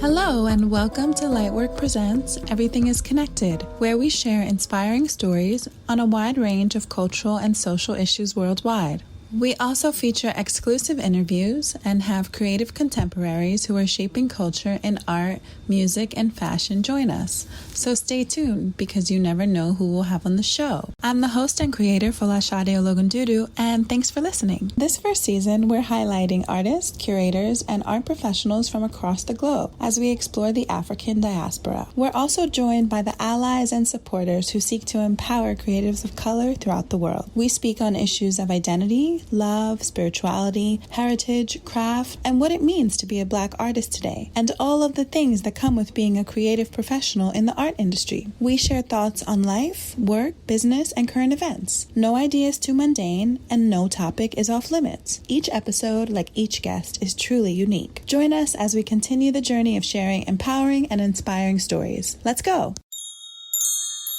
Hello and welcome to Lightwork Presents Everything is Connected, where we share inspiring stories on a wide range of cultural and social issues worldwide. We also feature exclusive interviews and have creative contemporaries who are shaping culture in art, music, and fashion join us. So stay tuned because you never know who we'll have on the show. I'm the host and creator Folasade Ologundudu, and thanks for listening. This first season, we're highlighting artists, curators, and art professionals from across the globe as we explore the African diaspora. We're also joined by the allies and supporters who seek to empower creatives of color throughout the world. We speak on issues of identity, love, spirituality, heritage, craft, and what it means to be a Black artist today, and all of the things that come with being a creative professional in the art industry. We share thoughts on life, work, business, and current events. No idea is too mundane, and no topic is off limits. Each episode, like each guest, is truly unique. Join us as we continue the journey of sharing empowering and inspiring stories. Let's go!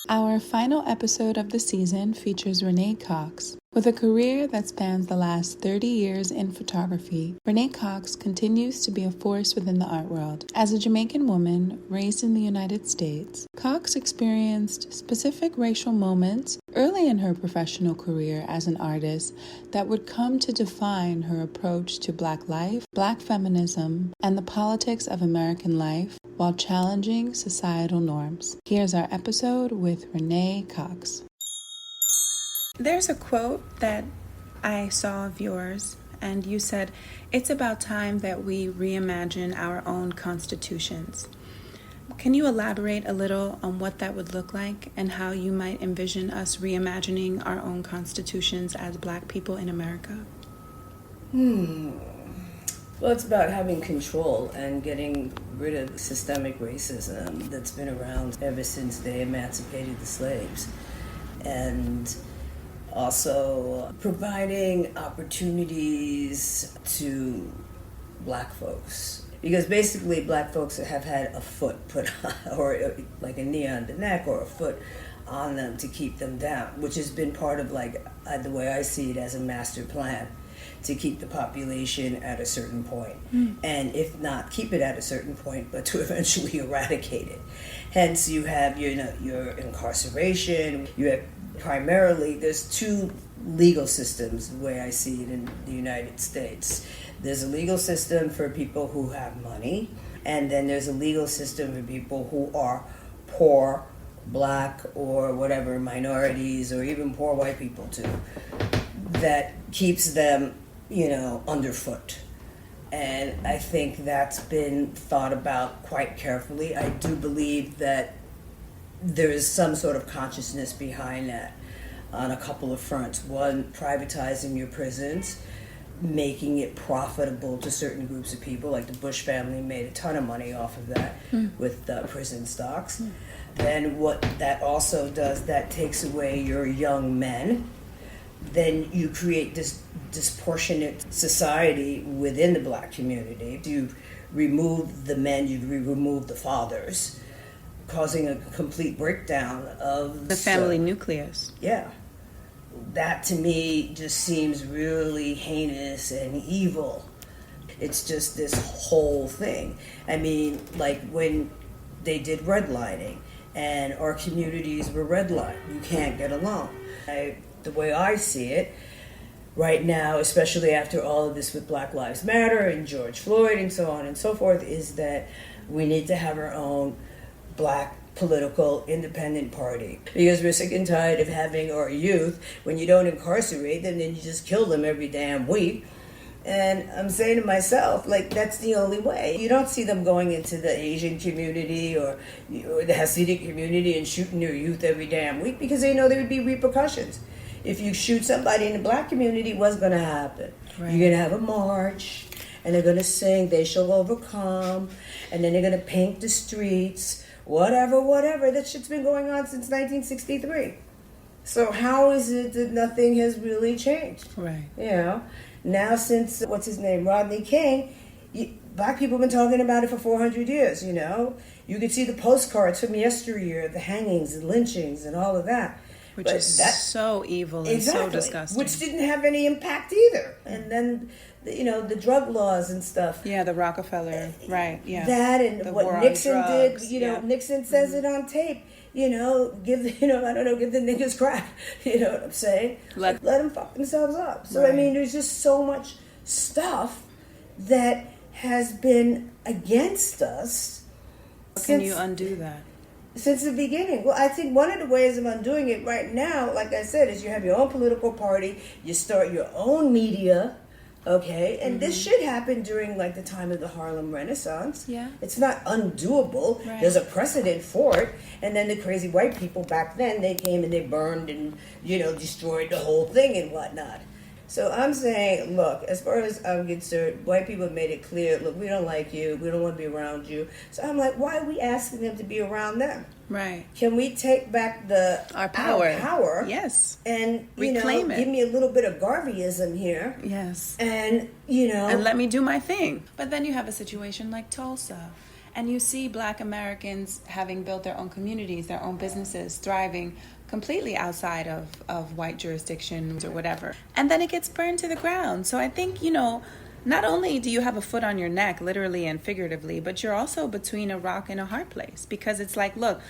Our final episode of the season features Renee Cox. With a career that spans the last 30 years in photography, Renee Cox continues to be a force within the art world. As a Jamaican woman raised in the United States, Cox experienced specific racial moments early in her professional career as an artist that would come to define her approach to Black life, Black feminism, and the politics of American life while challenging societal norms. Here's our episode with Renee Cox. There's a quote that I saw of yours, and you said, "It's about time that we reimagine our own constitutions." Can you elaborate a little on what that would look like and how you might envision us reimagining our own constitutions as Black people in America? Well, it's about having control and getting rid of systemic racism that's been around ever since they emancipated the slaves. And also providing opportunities to Black folks. Because basically Black folks have had a foot put on, or like a knee on the neck or a foot on them to keep them down, which has been part of the way I see it as a master plan, to keep the population at a certain point. And if not keep it at a certain point, but to eventually eradicate it. Hence you have your incarceration, you have primarily, there's two legal systems the way I see it in the United States. There's a legal system for people who have money, and then there's a legal system for people who are poor, Black, or whatever, minorities, or even poor white people too, that keeps them, underfoot. And I think that's been thought about quite carefully. I do believe that there is some sort of consciousness behind that on a couple of fronts. One, privatizing your prisons, making it profitable to certain groups of people, like the Bush family made a ton of money off of that with prison stocks. Then what that also does, that takes away your young men. Then you create this disproportionate society within the Black community. You remove the men, you remove the fathers, causing a complete breakdown of the family nucleus. Yeah. That to me just seems really heinous and evil. It's just this whole thing. I mean, like when they did redlining and our communities were redlined, you can't get along. The way I see it right now, especially after all of this with Black Lives Matter and George Floyd and so on and so forth, is that we need to have our own Black political independent party, because we're sick and tired of having our youth, when you don't incarcerate them, then you just kill them every damn week. And I'm saying to myself, that's the only way. You don't see them going into the Asian community or the Hasidic community and shooting their youth every damn week, because they know there would be repercussions. If you shoot somebody in the Black community, what's going to happen? Right. You're going to have a march, and they're going to sing "They Shall Overcome," and then they're going to paint the streets, whatever. That shit's been going on since 1963. So how is it that nothing has really changed? Right. Now since, Rodney King, Black people have been talking about it for 400 years, You could see the postcards from yesteryear, the hangings and lynchings and all of that. Which is so evil and so disgusting. Which didn't have any impact either. And then, the drug laws and stuff. Yeah, the Rockefeller, right, yeah. That and the what Nixon did, Nixon says it on tape. Give the niggas crack. You know what I'm saying? Let them fuck themselves up. So, I mean, there's just so much stuff that has been against us. How can you undo that? Since the beginning. Well, I think one of the ways of undoing it right now, like I said, is you have your own political party, you start your own media, okay? And this should happen during, like, the time of the Harlem Renaissance. Yeah. It's not undoable. Right. There's a precedent for it. And then the crazy white people back then, they came and they burned and, destroyed the whole thing and whatnot. So I'm saying, look, as far as I'm concerned, white people have made it clear, look, we don't like you, we don't want to be around you. So I'm like, why are we asking them to be around them? Right. Can we take back our power? Yes. And, reclaim it. Give me a little bit of Garveyism here. Yes. And, And let me do my thing. But then you have a situation like Tulsa. And you see Black Americans having built their own communities, their own businesses, thriving completely outside of white jurisdictions or whatever. And then it gets burned to the ground. So I think, not only do you have a foot on your neck, literally and figuratively, but you're also between a rock and a hard place. Because it's like, look,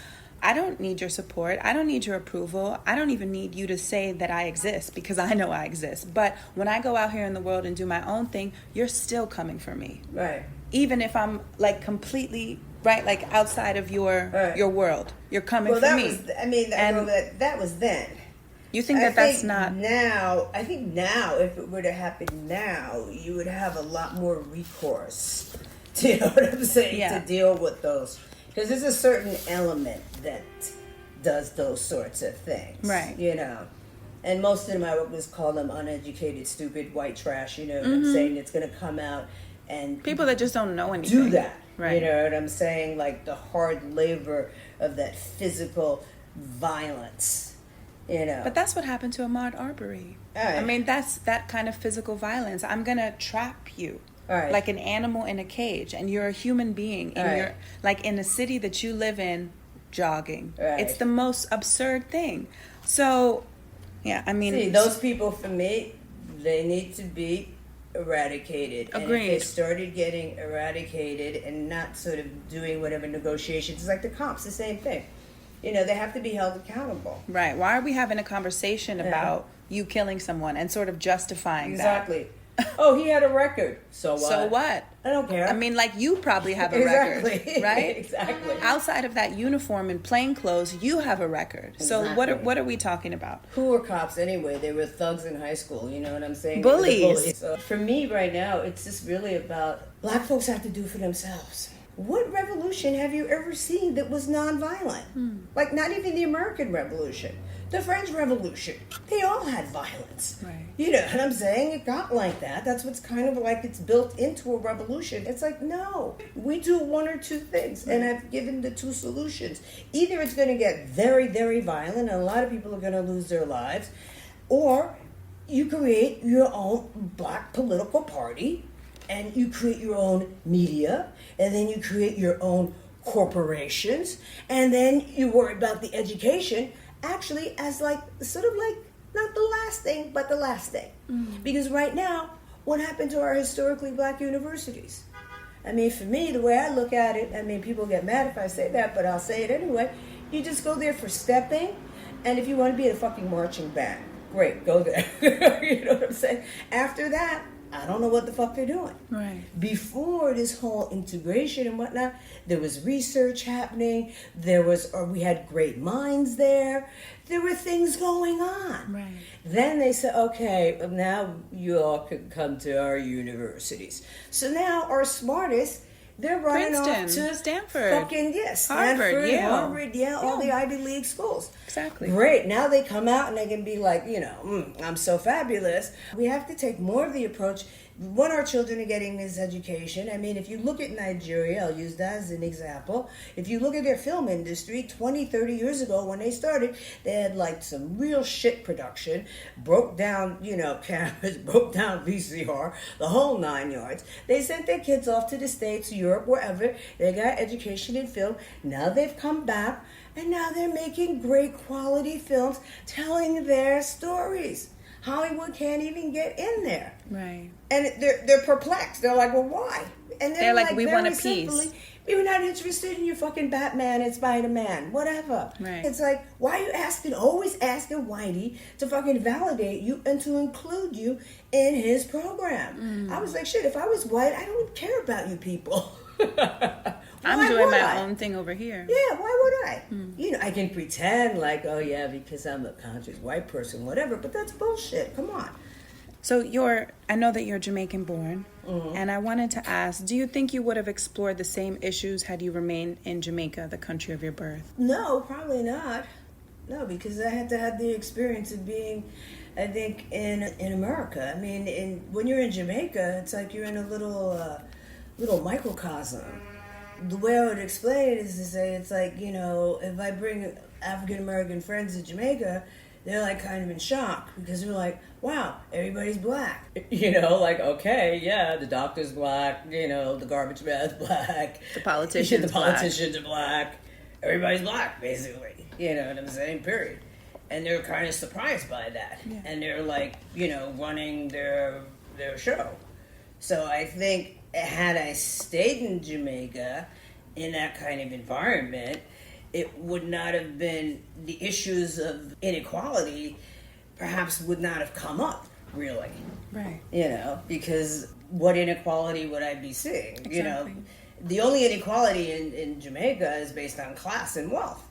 I don't need your support. I don't need your approval. I don't even need you to say that I exist because I know I exist. But when I go out here in the world and do my own thing, you're still coming for me. Right. Even if I'm like completely outside of your world, you're coming for me. That was then. You think that's not now? I think now, if it were to happen now, you would have a lot more recourse. Do you know what I'm saying? Yeah. To deal with those, because there's a certain element that does those sorts of things, right? And most of them, I would just call them uneducated, stupid, white trash. You know what I'm saying? It's going to come out and people that just don't know anything do that. Right. You know what I'm saying? Like the hard labor of that physical violence. But that's what happened to Ahmaud Arbery. Right. I mean, that's that kind of physical violence. I'm gonna trap you. Right. Like an animal in a cage, and you're a human being, and you're like in the city that you live in, jogging. Right. It's the most absurd thing. So, yeah, I mean, see, those people for me, they need to be eradicated. Agreed. And if they started getting eradicated and not sort of doing whatever negotiations, it's like the cops, the same thing. They have to be held accountable. Right. Why are we having a conversation about you killing someone and sort of justifying that? Exactly. Oh, he had a record. So what? So what? I don't care. I mean, like, you probably have a exactly. record, right? Exactly. Outside of that uniform and plain clothes, you have a record. Exactly. So what are we talking about? Who were cops anyway? They were thugs in high school. You know what I'm saying? Bullies. So for me right now, it's just really about Black folks have to do for themselves. What revolution have you ever seen that was nonviolent? Like, not even the American Revolution. The French Revolution. They all had violence. Right. You know what I'm saying? It got like that. That's what's kind of like it's built into a revolution. It's like, no. We do one or two things. And I've given the two solutions. Either it's going to get very, very violent and a lot of people are going to lose their lives. Or you create your own Black political party. And you create your own media, and then you create your own corporations, and then you worry about the education actually as like, sort of like, not the last thing, but the last thing. Because right now, what happened to our historically Black universities? I mean, for me, the way I look at it, I mean, people get mad if I say that, but I'll say it anyway. You just go there for stepping, and if you want to be in a fucking marching band, great, go there. You know what I'm saying? After that, I don't know what the fuck they're doing. Right. Before this whole integration and whatnot, there was research happening. We had great minds there. There were things going on. Right. Then they said, okay, now you all can come to our universities. So now our smartest, they're running Princeton, off to Stanford, fucking Stanford, Harvard, all the Ivy League schools. Exactly. Great. Now they come out and they can be like, I'm so fabulous. We have to take more of the approach what our children are getting is education. I mean, if you look at Nigeria, I'll use that as an example. If you look at their film industry, 20, 30 years ago when they started, they had like some real shit production, broke down, cameras, broke down VCR, the whole 9 yards. They sent their kids off to the States, Europe, wherever. They got education in film. Now they've come back, and now they're making great quality films telling their stories. Hollywood can't even get in there. Right. And they're perplexed. They're like, well, why? And they're like, we want a piece. We're not interested in your fucking Batman and Spider-Man, whatever. Right. It's like, why are you always asking Whitey to fucking validate you and to include you in his program? I was like, shit, if I was white, I don't care about you people. I'm doing my own thing over here. Yeah, why would I? I can pretend like, oh yeah, because I'm a conscious white person, whatever, but that's bullshit. Come on. So I know that you're Jamaican born, and I wanted to ask, do you think you would have explored the same issues had you remained in Jamaica, the country of your birth? No, probably not. No, because I had to have the experience of being, I think, in America. I mean, when you're in Jamaica, it's like you're in a little microcosm. The way I would explain it is to say, it's like, if I bring African American friends to Jamaica, they're like kind of in shock because they're like, wow, everybody's black. Like, okay, yeah, the doctor's black, the garbage man's black. The politicians are black. Everybody's black, basically. You know what I'm saying? Period. And they're kind of surprised by that. Yeah. And they're like, running their show. So I think had I stayed in Jamaica in that kind of environment, it would not have been, the issues of inequality perhaps would not have come up, really. Right. Because what inequality would I be seeing? Exactly. The only inequality in Jamaica is based on class and wealth.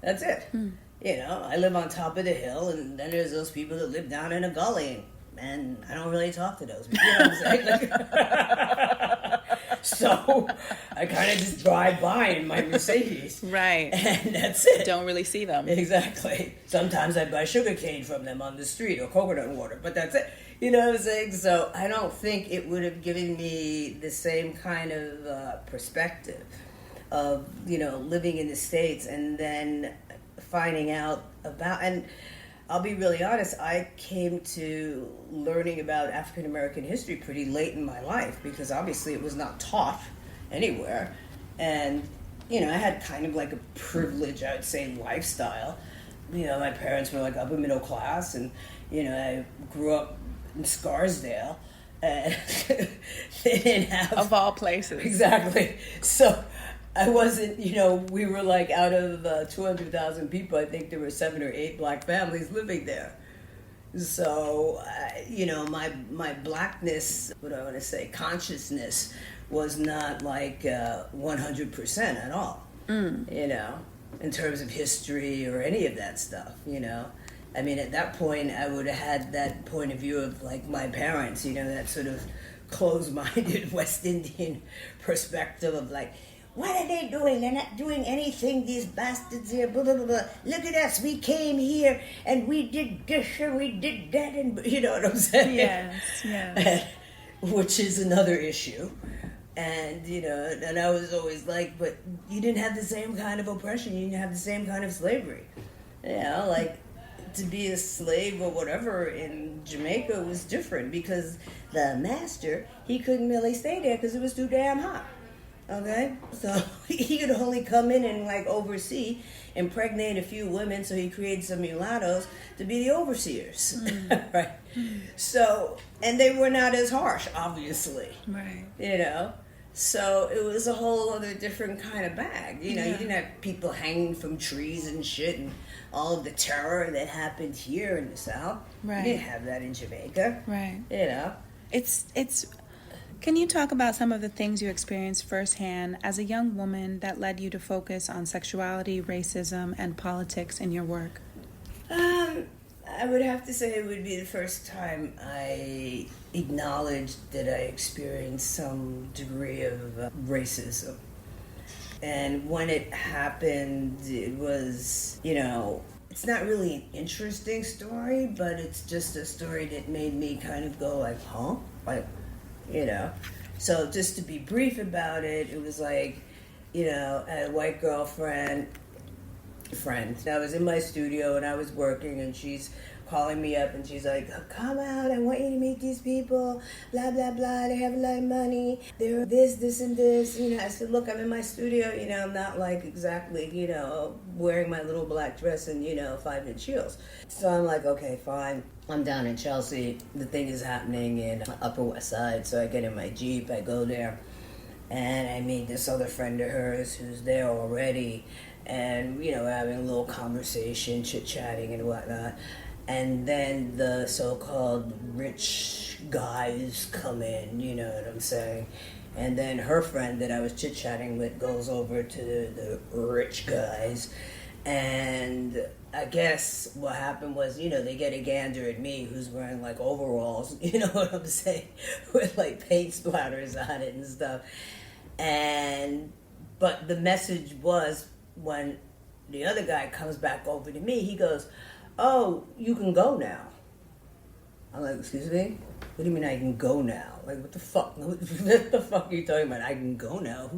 That's it. I live on top of the hill, and then there's those people that live down in a gully, and I don't really talk to those people. You know what I'm saying? So I kind of just drive by in my Mercedes. Right. And that's it. Don't really see them. Exactly. Sometimes I buy sugar cane from them on the street or coconut water, but that's it. You know what I'm saying? So I don't think it would have given me the same kind of perspective of, living in the States and then finding out about... And I'll be really honest, I came to learning about African American history pretty late in my life because obviously it was not taught anywhere. And, I had kind of like a privileged, I would say, lifestyle. My parents were like upper middle class, and, I grew up in Scarsdale. And they didn't have... Of all places. Exactly. So I wasn't, we were like out of 200,000 people, I think there were 7 or 8 black families living there. So, my blackness, what do I want to say, consciousness was not like 100% at all, in terms of history or any of that stuff, I mean, at that point, I would have had that point of view of like my parents, that sort of closed-minded West Indian perspective of like, what are they doing? They're not doing anything, these bastards here, blah, blah, blah, blah. Look at us, we came here, and we did this, and we did that, and you know what I'm saying? Yes. Which is another issue. And, and I was always like, but you didn't have the same kind of oppression, you didn't have the same kind of slavery. Like, to be a slave or whatever in Jamaica was different, because the master, he couldn't really stay there because it was too damn hot. Okay, so he could only come in and like oversee, impregnate a few women, so he created some mulattoes to be the overseers, right? So, and they were not as harsh, obviously, right? So it was a whole other different kind of bag. You didn't have people hanging from trees and shit, and all of the terror that happened here in the South. Right. You didn't have that in Jamaica. Right. It's. Can you talk about some of the things you experienced firsthand as a young woman that led you to focus on sexuality, racism, and politics in your work? I would have to say it would be the first time I acknowledged that I experienced some degree of racism. And when it happened, it was, it's not really an interesting story, but it's just a story that made me kind of go like, huh? Like, you know. So just to be brief about it, it was like, you know, I had a white girlfriend, I was in my studio and I was working, and she's calling me up and she's like, come out, I want you to meet these people, blah, blah, blah, they have a lot of money, they're this, and this, you know. I said, look, I'm in my studio, you know, I'm not like exactly, you know, wearing my little black dress and, you know, 5-inch heels. So I'm like, okay, fine. I'm down in Chelsea, the thing is happening in Upper West Side, so I get in my Jeep, I go there, and I meet this other friend of hers who's there already, and, you know, we're having a little conversation, chit-chatting and whatnot. And then the so-called rich guys come in, you know what I'm saying? And then her friend that I was chit-chatting with goes over to the rich guys. And I guess what happened was, you know, they get a gander at me, who's wearing like overalls, you know what I'm saying? With like paint splatters on it and stuff. But the message was, when the other guy comes back over to me, he goes, oh, you can go now. I'm like, excuse me? What do you mean I can go now? Like, what the fuck? What the fuck are you talking about? I can go now?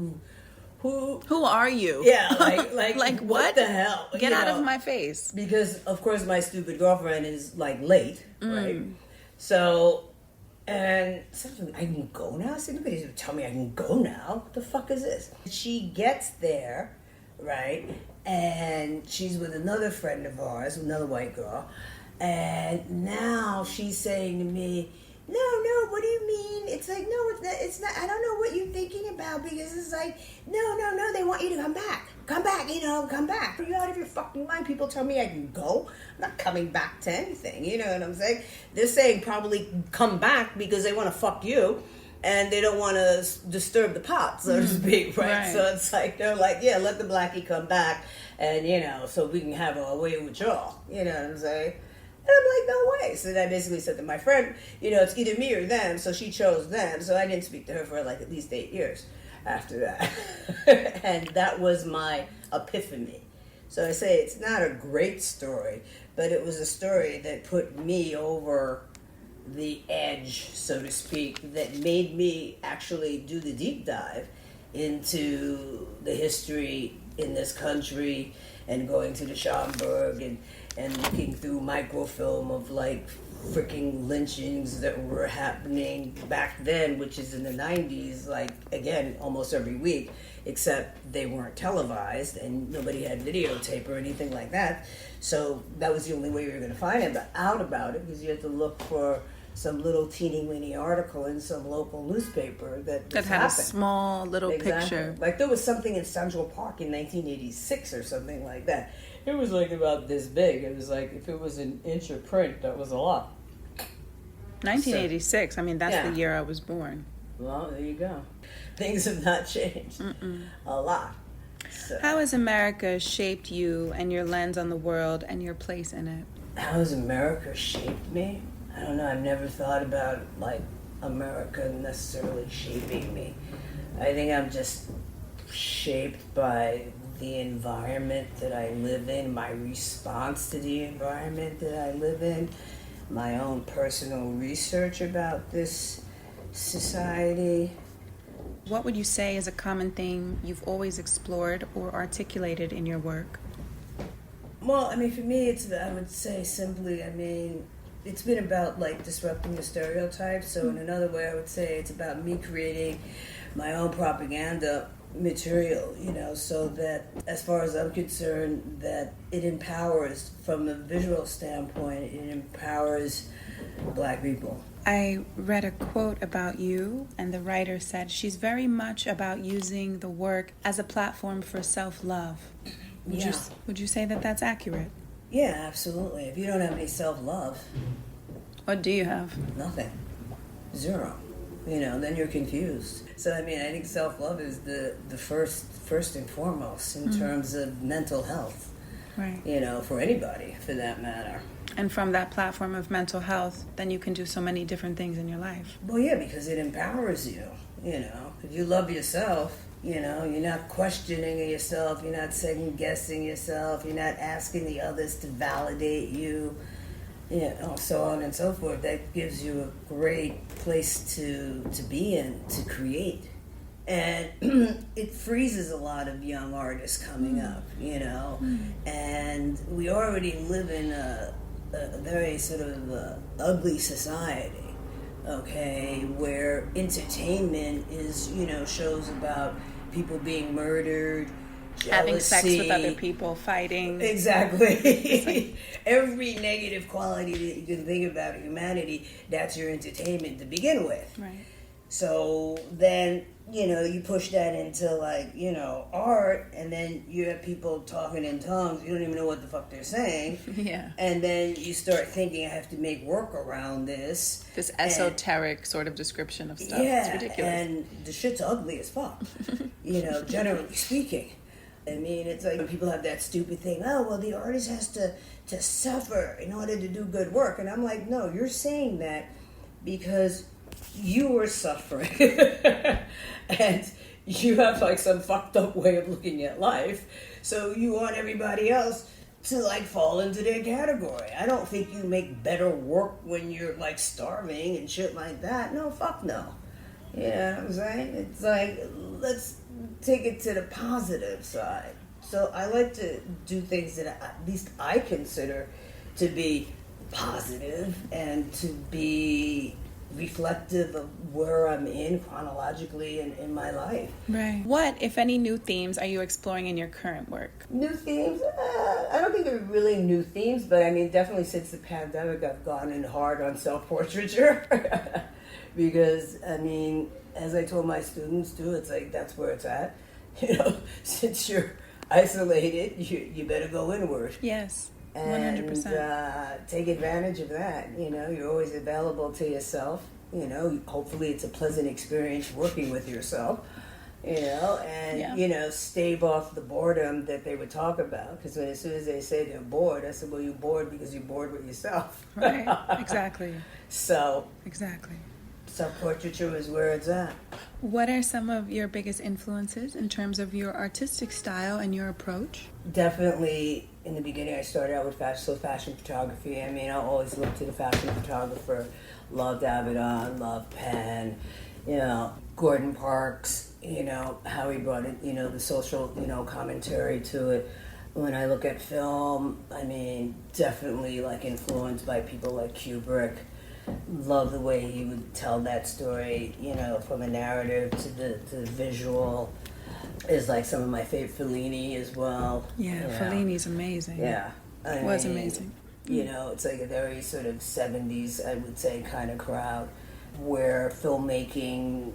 Who are you? Yeah, like what the hell? Get out of my face. Because, of course, my stupid girlfriend is, like, late, right? So, and something, I can go now? I said, nobody's going to tell me I can go now. What the fuck is this? She gets there, right? And she's with another friend of ours, another white girl, and now she's saying to me, no, what do you mean? It's like, no, it's not, I don't know what you're thinking about, because it's like, no, they want you to come back, you know, come back. Are you out of your fucking mind? People tell me I can go. I'm not coming back to anything, you know what I'm saying? They're saying probably come back because they want to fuck you, and they don't want to disturb the pot, so to speak, right? So it's like, they're like, yeah, let the blackie come back, and, you know, so we can have our way with y'all, you know what I'm saying? And I'm like, no way. So then I basically said to my friend, you know, it's either me or them, so she chose them, so I didn't speak to her for like at least 8 years after that. And that was my epiphany. So I say it's not a great story, but it was a story that put me over the edge, so to speak, that made me actually do the deep dive into the history in this country, and going to the Schomburg and looking through microfilm of like freaking lynchings that were happening back then, which is in the 90s, like, again, almost every week, except they weren't televised and nobody had videotape or anything like that. So that was the only way you were going to find out about it, because you had to look for some little teeny-weeny article in some local newspaper that had happened. A small little picture. Like there was something in Central Park in 1986 or something like that. It was like about this big. It was like, if it was an inch of print, that was a lot. 1986. I mean, that's the year I was born. Well, there you go. Things have not changed a lot. So. How has America shaped you and your lens on the world and your place in it? How has America shaped me? I don't know. I've never thought about like America necessarily shaping me. I think I'm just shaped by the environment that I live in, my response to the environment that I live in, my own personal research about this society. What would you say is a common theme you've always explored or articulated in your work? Well, I mean, for me, I would say simply, it's been about like disrupting the stereotypes. So in another way, I would say it's about me creating my own propaganda material, you know, so that as far as I'm concerned, that it empowers, from a visual standpoint, it empowers Black people. I read a quote about you, and the writer said she's very much about using the work as a platform for self-love. Would you say that that's accurate? Yeah, absolutely. If you don't have any self-love... What do you have? Nothing. Zero. You know, then you're confused. So, I mean, I think self-love is the first and foremost in terms of mental health. Right. You know, for anybody, for that matter. And from that platform of mental health, then you can do so many different things in your life. Well, yeah, because it empowers you, you know. If you love yourself, you know, you're not questioning yourself, you're not second-guessing yourself, you're not asking the others to validate you. So on and so forth. That gives you a great place to be in, to create. And it freezes a lot of young artists coming up, and we already live in a very sort of ugly society, okay, where entertainment is, shows about people being murdered, jealousy, having sex with other people, fighting. Exactly. Every negative quality that you can think about in humanity, that's your entertainment to begin with. Right. So then, you push that into art, and then you have people talking in tongues. You don't even know what the fuck they're saying. Yeah. And then you start thinking, I have to make work around this. This esoteric sort of description of stuff. Yeah, it's ridiculous. And the shit's ugly as fuck, generally speaking. I mean, it's like people have that stupid thing, oh, well, the artist has to suffer in order to do good work. And I'm like, no, you're saying that because you were suffering and you have some fucked up way of looking at life, so you want everybody else to fall into their category. I don't think you make better work when you're starving and shit like that. No, fuck no. You know what I'm saying? It's let's take it to the positive side. So I like to do things that at least I consider to be positive and to be reflective of where I'm in chronologically in my life. Right. What, if any, new themes are you exploring in your current work? New themes? I don't think they're really new themes, but I mean, definitely since the pandemic, I've gone in hard on self-portraiture. Because, I mean, as I told my students too, it's that's where it's at. Since you're isolated, you better go inward. Yes. And 100%. Take advantage of that. You're always available to yourself. Hopefully it's a pleasant experience working with yourself. And stave off the boredom that they would talk about. Because as soon as they say they're bored, I said, well, you're bored because you're bored with yourself. Right. Exactly. So. Exactly. Self-portraiture is where it's at. What are some of your biggest influences in terms of your artistic style and your approach? Definitely, in the beginning, I started out with fashion photography. I mean, I always looked to the fashion photographer. Loved Avedon, loved Penn, Gordon Parks, how he brought it, the social, commentary to it. When I look at film, I mean, definitely influenced by people like Kubrick. Love the way he would tell that story, from a narrative to the visual. Is some of my favorite. Fellini as well. Yeah, Fellini's amazing. Yeah. It was amazing. It's a very sort of 70s, I would say, kind of crowd where filmmaking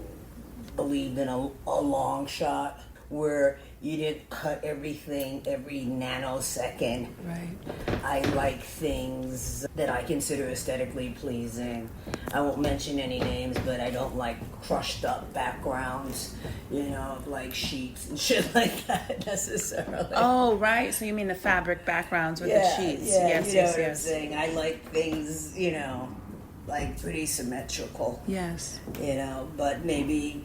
believed in a long shot, where you didn't cut everything every nanosecond. Right. I like things that I consider aesthetically pleasing. I won't mention any names, but I don't like crushed up backgrounds, of sheets and shit like that necessarily. Oh, right. So you mean the fabric backgrounds with the sheets? Yeah, yes, what yes. I'm saying. I like things, pretty symmetrical. Yes. But maybe.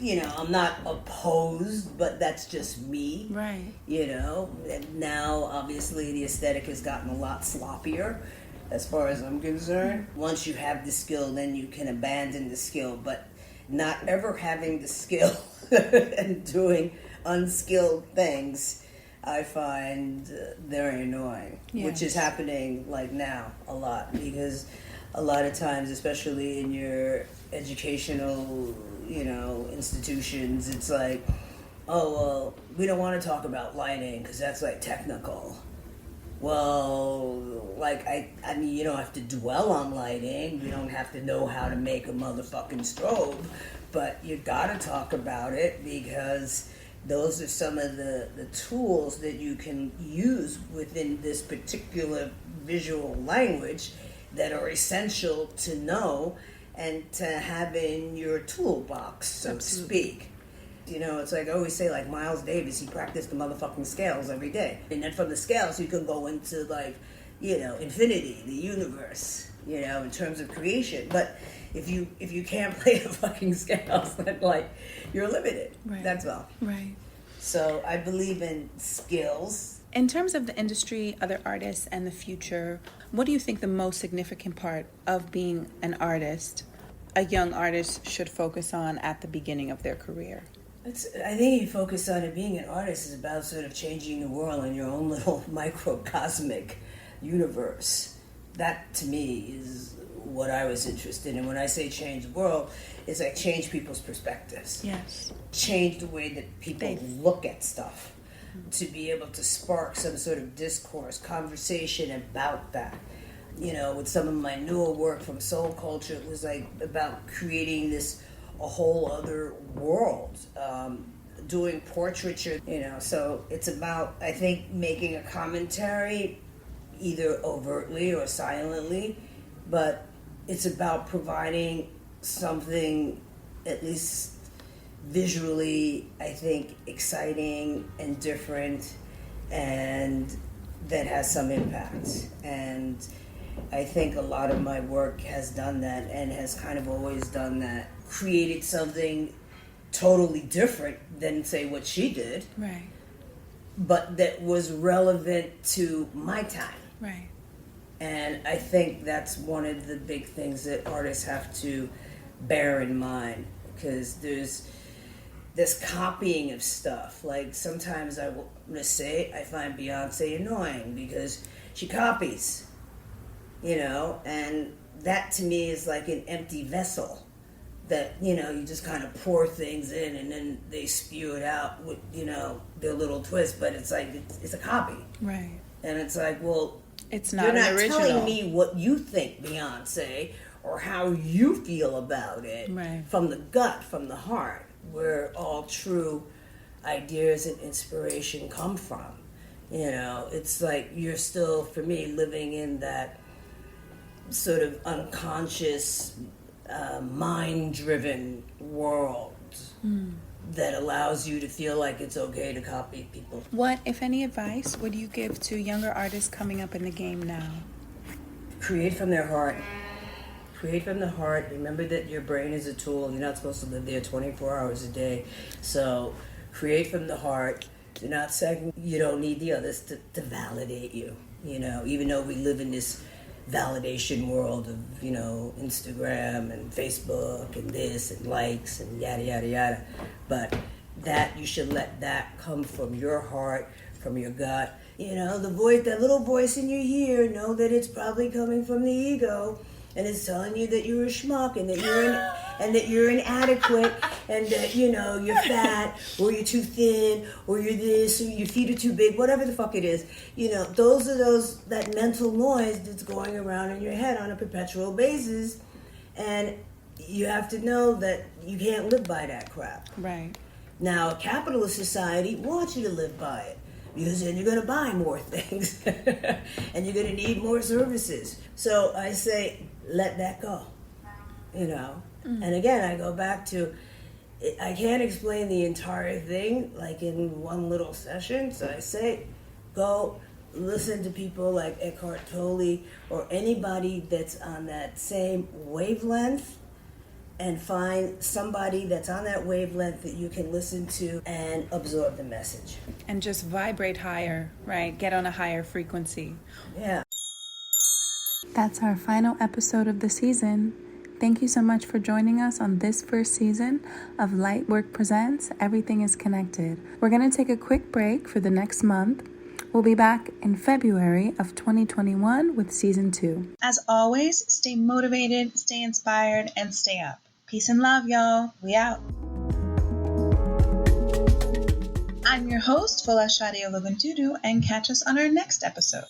I'm not opposed, but that's just me. Right. And now, obviously, the aesthetic has gotten a lot sloppier, as far as I'm concerned. Once you have the skill, then you can abandon the skill. But not ever having the skill and doing unskilled things, I find very annoying. Yes. Which is happening, now, a lot. Because a lot of times, especially in your educational institutions, it's oh, well, we don't want to talk about lighting because that's technical. Well, I mean, you don't have to dwell on lighting. You don't have to know how to make a motherfucking strobe, but you gotta talk about it because those are some of the tools that you can use within this particular visual language that are essential to know and to have in your toolbox, so to speak. It's I always say, Miles Davis, he practiced the motherfucking scales every day. And then from the scales, you can go into, infinity, the universe, in terms of creation. But if you can't play the fucking scales, then, you're limited. Right. That's all. Right. So I believe in skills In terms of the industry, other artists, and the future, what do you think the most significant part of being an artist, a young artist, should focus on at the beginning of their career? I think you focus on it. Being an artist is about sort of changing the world in your own little microcosmic universe. That, to me, is what I was interested in. When I say change the world, it's like change people's perspectives. Yes. Change the way that people look at stuff. To be able to spark some sort of discourse, conversation about that. You know, with some of my newer work from soul culture, it was like about creating a whole other world, doing portraiture, you know. So it's about, I think, making a commentary, either overtly or silently, but it's about providing something at least visually, I think, exciting and different, and that has some impact. And I think a lot of my work has done that, and has kind of always done that. Created something totally different than, say, what she did. Right. But that was relevant to my time. Right. And I think that's one of the big things that artists have to bear in mind, because there's this copying of stuff. Like, sometimes I'm gonna say I find Beyonce annoying because she copies, you know, and that to me is like an empty vessel that, you know, you just kind of pour things in and then they spew it out with, you know, their little twist, but it's like, it's a copy. Right. And it's like, well, it's not you're not original. telling me what you think, Beyonce, or how you feel about it. Right. From the gut, from the heart, where all true ideas and inspiration come from. You know, it's like you're still, for me, living in that sort of unconscious, mind-driven world that allows you to feel like it's okay to copy people. What, if any, advice would you give to younger artists coming up in the game now? Create from their heart. Create from the heart. Remember that your brain is a tool. You're not supposed to live there 24 hours a day. So create from the heart. Do not second. You don't need the others to validate you. You know, even though we live in this validation world of, you know, Instagram and Facebook and this and likes and yada, yada, yada. But that, you should let that come from your heart, from your gut. You know, the voice, that little voice in your ear, know that it's probably coming from the ego, and it's telling you that you're a schmuck and that you're inadequate, and that, you know, you're fat, or you're too thin, or you're this, or your feet are too big, whatever the fuck it is. You know, that mental noise that's going around in your head on a perpetual basis, and you have to know that you can't live by that crap. Right. Now, a capitalist society wants you to live by it, because then you're going to buy more things and you're going to need more services. So I say, let that go, you know. And again, I go back to, I can't explain the entire thing like in one little session. So I say, go listen to people like Eckhart Tolle or anybody that's on that same wavelength, and find somebody that's on that wavelength that you can listen to and absorb the message. And just vibrate higher, right? Get on a higher frequency. Yeah. That's our final episode of the season. Thank you so much for joining us on this first season of Lightwork Presents Everything is Connected. We're going to take a quick break for the next month. We'll be back in February of 2021 with season 2. As always, stay motivated, stay inspired, and stay up. Peace and love, y'all. We out. I'm your host, Folasade Ologundudu, and catch us on our next episode.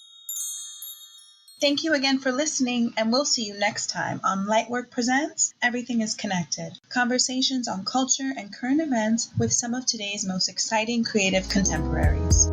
Thank you again for listening, and we'll see you next time on Lightwork Presents Everything is Connected. Conversations on culture and current events with some of today's most exciting creative contemporaries.